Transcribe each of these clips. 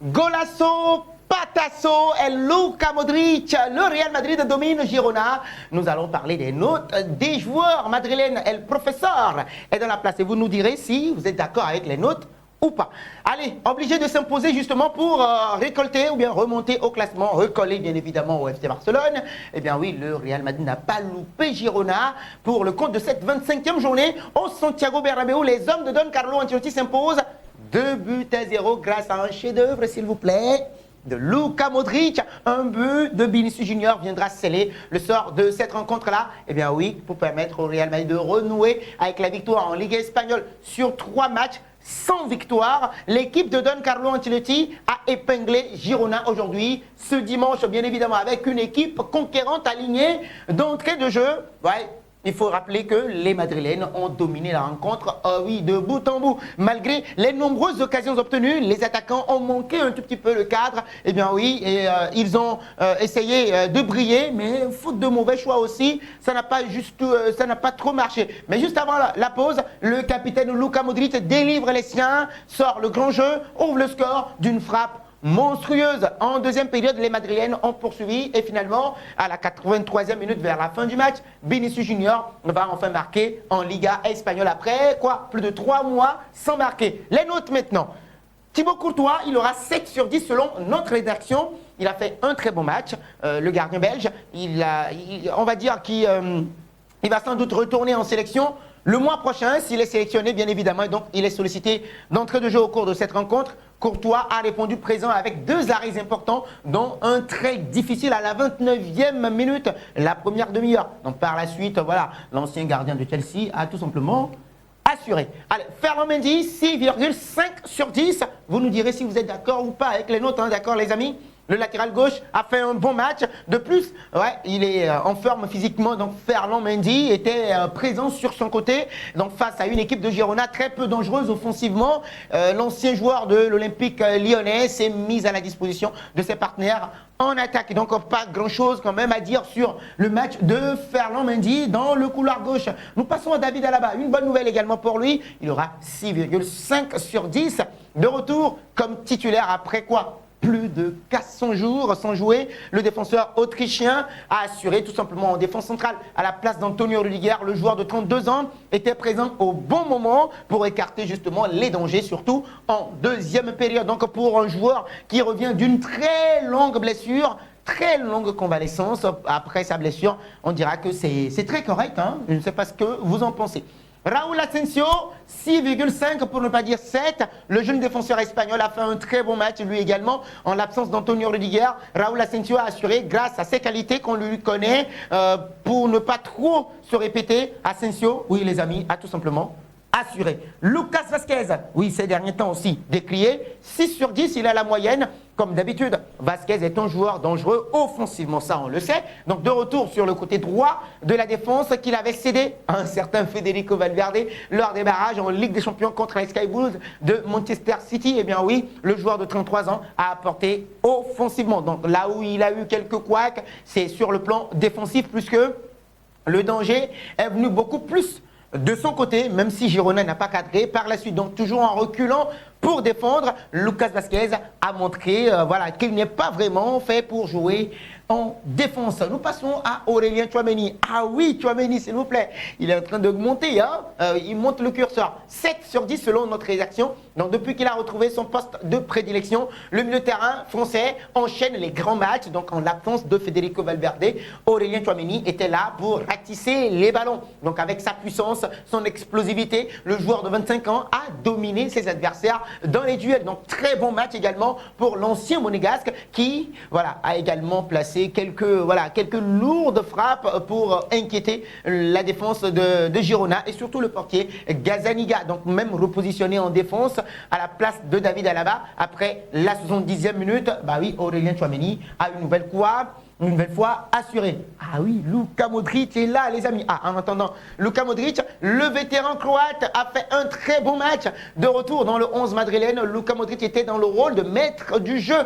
Golasso, Patasso et Luka Modric. Le Real Madrid domine Girona. Nous allons parler des notes des joueurs madrilènes. Et le professeur est dans la place. Et vous nous direz si vous êtes d'accord avec les notes ou pas. Allez, obligé de s'imposer justement pour récolter ou bien remonter au classement, recoller bien évidemment au FC Barcelone. Eh bien oui, le Real Madrid n'a pas loupé Girona pour le compte de cette 25e journée au Santiago Bernabéu. Les hommes de Don Carlo Ancelotti s'imposent 2-0 grâce à un chef-d'œuvre, s'il vous plaît, de Luka Modric. Un but de Vinicius Junior viendra sceller le sort de cette rencontre-là. Eh bien oui, pour permettre au Real Madrid de renouer avec la victoire en Ligue espagnole sur 3 matchs. Sans victoire, l'équipe de Don Carlo Ancelotti a épinglé Girona aujourd'hui, ce dimanche, bien évidemment, avec une équipe conquérante alignée d'entrée de jeu. Ouais, il faut rappeler que les Madrilènes ont dominé la rencontre, oui, de bout en bout. Malgré les nombreuses occasions obtenues, les attaquants ont manqué un tout petit peu le cadre. Eh bien oui, et, ils ont essayé de briller, mais faute de mauvais choix aussi, ça n'a pas trop marché. Mais juste avant la pause, le capitaine Luka Modric délivre les siens, sort le grand jeu, ouvre le score d'une frappe monstrueuse. En deuxième période, les Madrilènes ont poursuivi et finalement, à la 83e minute vers la fin du match, Vinicius Junior va enfin marquer en Liga espagnole après quoi, plus de 3 mois sans marquer. Les notes maintenant. Thibaut Courtois, il aura 7 sur 10 selon notre rédaction. Il a fait un très bon match, le gardien belge. On va dire qu'il va sans doute retourner en sélection le mois prochain, s'il est sélectionné, bien évidemment, et donc il est sollicité d'entrée de jeu au cours de cette rencontre. Courtois a répondu présent avec 2 arrêts importants, dont un très difficile à la 29e minute, la première demi-heure. Donc par la suite, voilà, l'ancien gardien de Chelsea a tout simplement assuré. Allez, Ferland Mendy, 6,5 sur 10. Vous nous direz si vous êtes d'accord ou pas avec les notes, hein, d'accord les amis? Le latéral gauche a fait un bon match. De plus, ouais, il est en forme physiquement. Donc Ferland Mendy était présent sur son côté. Donc face à une équipe de Girona très peu dangereuse offensivement, l'ancien joueur de l'Olympique lyonnais s'est mis à la disposition de ses partenaires en attaque. Donc pas grand-chose quand même à dire sur le match de Ferland Mendy dans le couloir gauche. Nous passons à David Alaba. Une bonne nouvelle également pour lui. Il aura 6,5 sur 10 de retour comme titulaire après quoi? Plus de 400 jours sans jouer. Le défenseur autrichien a assuré tout simplement en défense centrale à la place d'Antonio Rudiger. Le joueur de 32 ans était présent au bon moment pour écarter justement les dangers, surtout en deuxième période. Donc pour un joueur qui revient d'une très longue blessure, très longue convalescence après sa blessure, on dira que c'est très correct, hein. Je ne sais pas ce que vous en pensez. Raúl Asensio, 6,5 pour ne pas dire 7. Le jeune défenseur espagnol a fait un très bon match, lui également, en l'absence d'Antonio Rudiger. Raúl Asensio a assuré, grâce à ses qualités qu'on lui connaît, pour ne pas trop se répéter, Asensio, oui les amis, a tout simplement assuré. Lucas Vázquez, oui ces derniers temps aussi, décrié, 6 sur 10, il a la moyenne. Comme d'habitude, Vázquez est un joueur dangereux offensivement, ça on le sait. Donc de retour sur le côté droit de la défense qu'il avait cédé à un certain Federico Valverde lors des barrages en Ligue des Champions contre les Sky Blues de Manchester City. Eh bien oui, le joueur de 33 ans a apporté offensivement. Donc là où il a eu quelques couacs, c'est sur le plan défensif, puisque le danger est venu beaucoup plus de son côté, même si Girona n'a pas cadré. Par la suite, donc toujours en reculant pour défendre, Lucas Vázquez a montré voilà, qu'il n'est pas vraiment fait pour jouer en défense. Nous passons à Aurélien Tchouameni. Ah oui, Tchouameni, s'il vous plaît. Il est en train d'augmenter, hein. Il monte le curseur. 7 sur 10 selon notre rédaction. Donc depuis qu'il a retrouvé son poste de prédilection, le milieu de terrain français enchaîne les grands matchs. Donc en l'absence de Federico Valverde, Aurélien Tchouameni était là pour ratisser les ballons. Donc avec sa puissance, son explosivité, le joueur de 25 ans a dominé ses adversaires dans les duels. Donc très bon match également pour l'ancien monégasque qui voilà, a également placé quelques lourdes frappes pour inquiéter la défense de Girona et surtout le portier Gazzaniga. Donc même repositionné en défense à la place de David Alaba après la 70e minute. Bah oui, Aurélien Tchouameni a une nouvelle fois assuré. Ah oui, Luka Modric est là, les amis. Ah, en attendant, Luka Modric, le vétéran croate, a fait un très bon match. De retour dans le 11 madrilène, Luka Modric était dans le rôle de maître du jeu.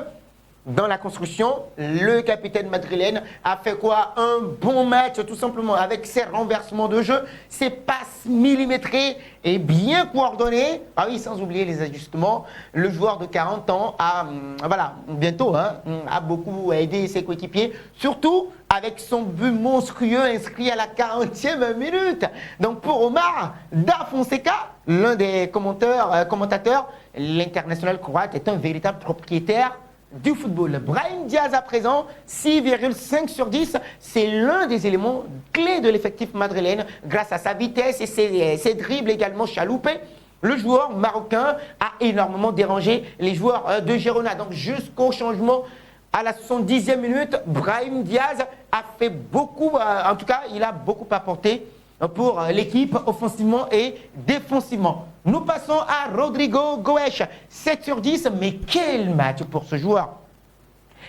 dans la construction. Le capitaine madrilène a fait quoi? Un bon match, tout simplement, avec ses renversements de jeu, ses passes millimétrées et bien coordonnées. Ah oui, sans oublier les ajustements. Le joueur de 40 ans a, voilà, bientôt, hein, a beaucoup aidé ses coéquipiers, surtout avec son but monstrueux inscrit à la 40e minute. Donc pour Omar Da Fonseca, l'un des commentateurs, l'international croate est un véritable propriétaire du football. Brahim Diaz à présent, 6,5 sur 10, c'est l'un des éléments clés de l'effectif madrilène grâce à sa vitesse et ses dribbles également chaloupés. Le joueur marocain a énormément dérangé les joueurs de Girona. Donc jusqu'au changement à la 70e minute, Brahim Diaz a fait beaucoup, en tout cas il a beaucoup apporté pour l'équipe offensivement et défensivement. Nous passons à Rodrigo Goes, 7 sur 10, mais quel match pour ce joueur!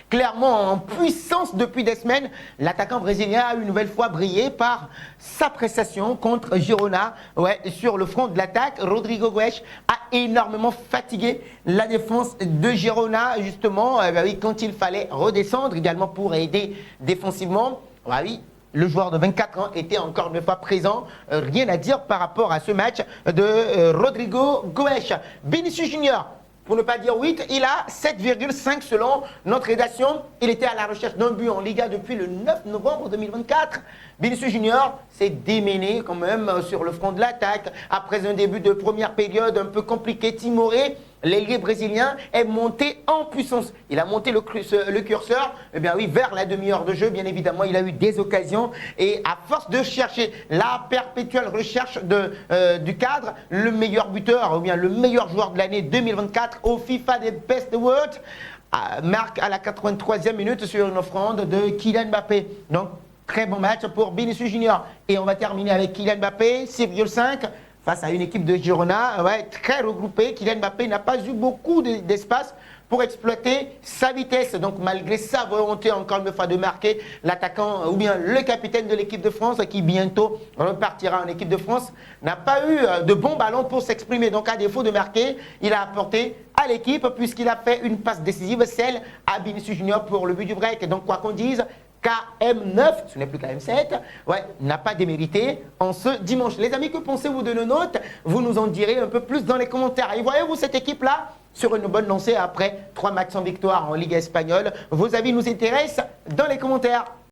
Clairement en puissance depuis des semaines, l'attaquant brésilien a une nouvelle fois brillé par sa prestation contre Girona. Ouais, sur le front de l'attaque, Rodrigo Goes a énormément fatigué la défense de Girona, justement, oui, quand il fallait redescendre également pour aider défensivement. Ouais, oui. Le joueur de 24 ans était encore une fois présent. Rien à dire par rapport à ce match de Rodrigo Goes. Vinicius Junior, pour ne pas dire 8, il a 7,5 selon notre rédaction. Il était à la recherche d'un but en Liga depuis le 9 novembre 2024. Vinicius Junior s'est déméné quand même sur le front de l'attaque. Après un début de première période un peu compliqué, timoré, l'ailier brésilien est monté en puissance. Il a monté le curseur oui, vers la demi-heure de jeu. Bien évidemment, il a eu des occasions. Et à force de chercher la perpétuelle recherche du cadre, le meilleur buteur ou bien le meilleur joueur de l'année 2024 au FIFA des Best Awards marque à la 83e minute sur une offrande de Kylian Mbappé. Donc, très bon match pour Vinicius Junior. Et on va terminer avec Kylian Mbappé, 6,5. Face à une équipe de Girona, ouais, très regroupée. Kylian Mbappé n'a pas eu beaucoup d'espace pour exploiter sa vitesse. Donc malgré sa volonté encore une fois de marquer, l'attaquant ou bien le capitaine de l'équipe de France qui bientôt repartira en équipe de France n'a pas eu de bons ballons pour s'exprimer. Donc à défaut de marquer, il a apporté à l'équipe puisqu'il a fait une passe décisive, celle à Vinicius Junior pour le but du break. Donc quoi qu'on dise, KM9, ce n'est plus KM7, ouais, n'a pas démérité en ce dimanche. Les amis, que pensez-vous de nos notes? Vous nous en direz un peu plus dans les commentaires. Et voyez-vous cette équipe-là sur une bonne lancée après 3 matchs sans victoire en Ligue espagnole? Vos avis nous intéressent dans les commentaires.